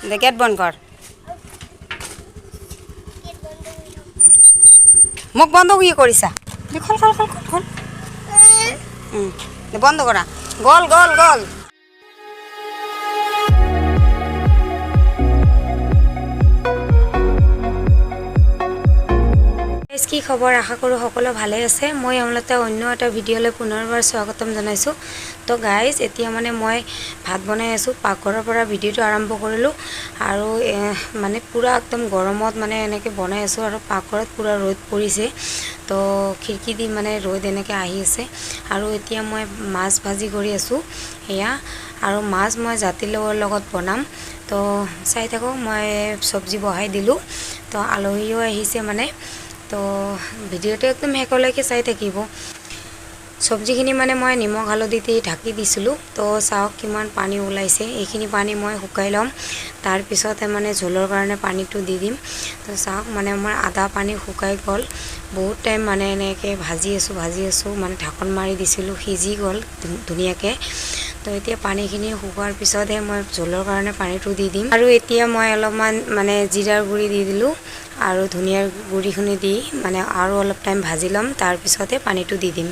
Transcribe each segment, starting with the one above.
gate বন্ধ কৰ মোক বন্ধ কি কৰিছা খোল খোল খোল খোল বন্ধ কৰা গল গল গল কি খবৰ আশা কৰোঁ সকলো ভালে আছে মই আমলতে অন্য এটা ভিডিঅ'লৈ পুনৰবাৰ স্বাগতম জনাইছোঁ তো গাইজ এতিয়া মানে মই ভাত বনাই আছোঁ পাকঘৰৰ পৰা ভিডিঅ'টো আৰম্ভ কৰিলোঁ আৰু মানে পুৰা একদম গৰমত মানে এনেকৈ বনাই আছোঁ আৰু পাকঘৰত পুৰা ৰ'দ পৰিছে তো খিৰিকী দি মানে ৰ'দ এনেকৈ আহি আছে আৰু এতিয়া মই মাছ ভাজি কৰি আছোঁ এয়া আৰু মাছ মই জাতিলাওৰ লগত বনাম তো চাই থাকক মই চব্জি বহাই দিলোঁ তো আলহীও আহিছে মানে তো ভিডিঅ'টো একদম শেষলৈকে চাই থাকিব চব্জিখিনি মানে মই নিমখ হালধি দি ঢাকি দিছিলোঁ তো চাওক কিমান পানী ওলাইছে এইখিনি পানী মই শুকাই ল'ম তাৰপিছতে মানে ঝোলৰ কাৰণে পানীটো দি দিম তো চাওক মানে মই আধা পানী শুকাই গ'ল বহুত টাইম মানে এনেকৈ ভাজি আছোঁ মানে ঢাকন মাৰি দিছিলোঁ সিজি গ'ল ধুনীয়াকৈ তো এতিয়া পানীখিনি শুকোৱাৰ পিছতহে মই ঝোলৰ কাৰণে পানীটো দি দিম আৰু এতিয়া মই অলপমান মানে জিৰাৰ গুড়ি দি দিলোঁ আৰু ধনিয়াৰ গুড়িখিনি দি মানে আৰু অলপ টাইম ভাজি ল'ম তাৰপিছতে পানীটো দি দিম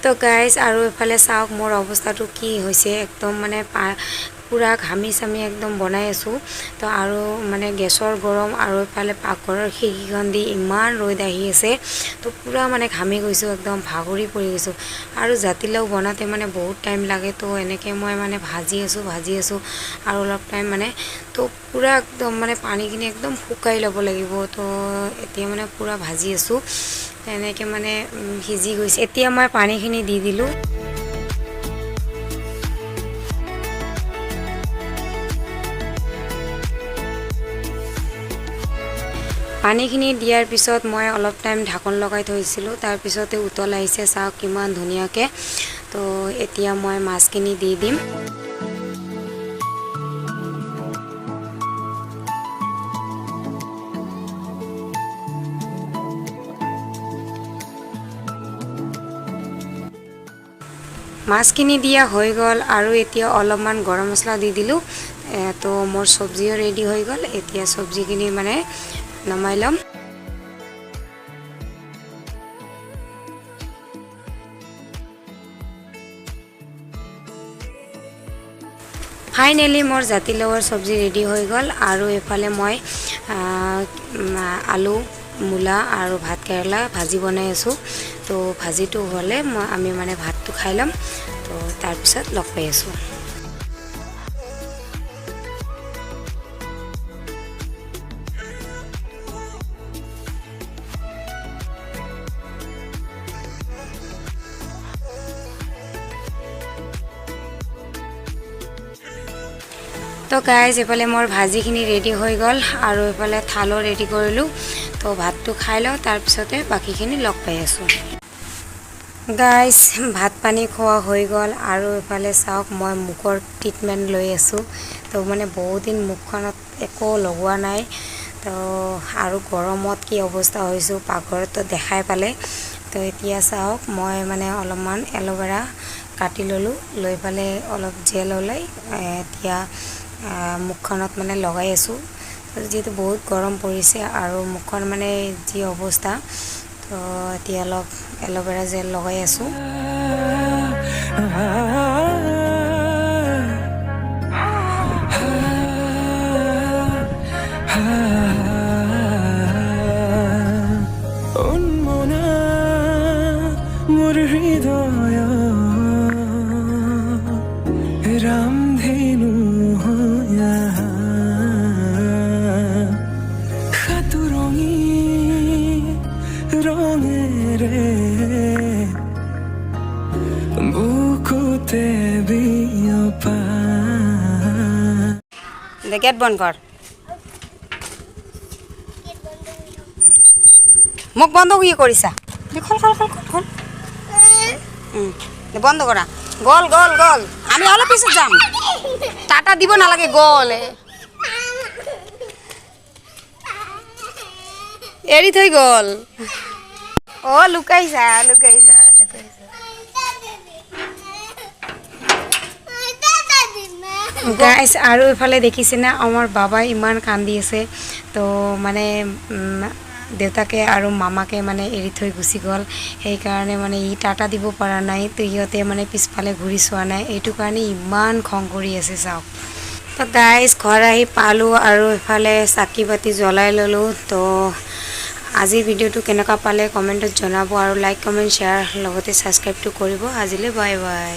তো গাইজ আৰু এফালে চাওক মোৰ অৱস্থাটো কি হৈছে একদম মানে পুৰা ঘামি চামি একদম বনাই আছোঁ তো আৰু মানে গেছৰ গৰম আৰু এফালে পাকঘৰৰ খিৰিকীখন দি ইমান ৰ'দ আহি আছে তো পুৰা মানে ঘামি গৈছোঁ একদম ভাগৰি পৰি গৈছোঁ আৰু জাতিলাও বনাওঁতে মানে বহুত টাইম লাগে তো এনেকৈ মই মানে ভাজি আছোঁ আৰু অলপ টাইম মানে তো পুৰা একদম মানে পানীখিনি একদম শুকাই ল'ব লাগিব তো এতিয়া মানে পুৰা ভাজি আছোঁ এনেকৈ মানে সিজি গৈছে এতিয়া মই পানীখিনি দি দিলোঁ পানীখিনি দিয়াৰ পিছত মই অলপ টাইম ঢাকন লগাই থৈছিলোঁ তাৰপিছতে উতল আহিছে চাওক কিমান ধুনীয়াকৈ তো এতিয়া মই মাছখিনি দি দিম মাছখিনি দিয়া হৈ গ'ল আৰু এতিয়া অলপমান গৰম মছলা দি দিলোঁ তো মোৰ চব্জিও ৰেডি হৈ গ'ল এতিয়া চব্জিখিনি মানে নমাই ল'ম ফাইনেলি মোৰ জাতিলাওৰ চব্জি ৰেডি হৈ গ'ল আৰু এফালে মই আলু মূলা আৰু ভাত কেৰেলা ভাজি বনাই আছোঁ তো ভাজিটো হ'লে আমি মানে ভাতটো খাই ল'ম তো তাৰপিছত লগ পাই আছোঁ তো গাইজ এফালে মোৰ ভাজিখিনি ৰেডি হৈ গ'ল আৰু এফালে থালো ৰেডি কৰিলোঁ তো ভাতটো খাই লওঁ তাৰপিছতে বাকীখিনি লগ পাই আছোঁ গাইজ ভাত পানী খোৱা হৈ গ'ল আৰু এফালে চাওক মই মুখৰ ট্ৰিটমেণ্ট লৈ আছোঁ তো মানে বহুত দিন মুখখনত একো লগোৱা নাই তো আৰু গৰমত কি অৱস্থা হৈছোঁ পাকঘৰতো দেখাই পালে তো এতিয়া চাওক মই মানে অলপমান এল'ভেৰা কাটি ল'লোঁ লৈ পেলাই অলপ জেল ওলাই এতিয়া মুখখনত মানে লগাই আছোঁ যিহেতু বহুত গৰম পৰিছে আৰু মুখখন মানে যি অৱস্থা তো এতিয়া অলপ এল'ভেৰা জেল লগাই আছোঁ গেট বন্ধ কৰ মোক বন্ধ কি কৰিছা খোল খোল খোল খোল বন্ধ কৰা গল গল গল আমি অলপ পিছত যাম টাটা দিব নালাগে গল এৰি থৈ গ'ল লুকাইছা লুকাইছা লুকাইছা গাইছ আৰু এফালে দেখিছেনে আমাৰ বাবাই ইমান কান্দি আছে তো মানে দেউতাকে আৰু মামাকে মানে এৰি থৈ গুচি গ'ল সেইকাৰণে মানে ই টাটা দিব পৰা নাই তো সিহঁতে মানে পিছফালে ঘূৰি চোৱা নাই এইটো কাৰণে ইমান খং কৰি আছে চাওক তো গাইছ ঘৰ আহি পালোঁ আৰু এফালে চাকি বাতি জ্বলাই ল'লোঁ তো আজিৰ ভিডিঅ'টো কেনেকুৱা পালে কমেণ্টত জনাব আৰু লাইক কমেণ্ট শ্বেয়াৰ লগতে ছাবস্ক্ৰাইবটো কৰিব আজিলৈ বাই বাই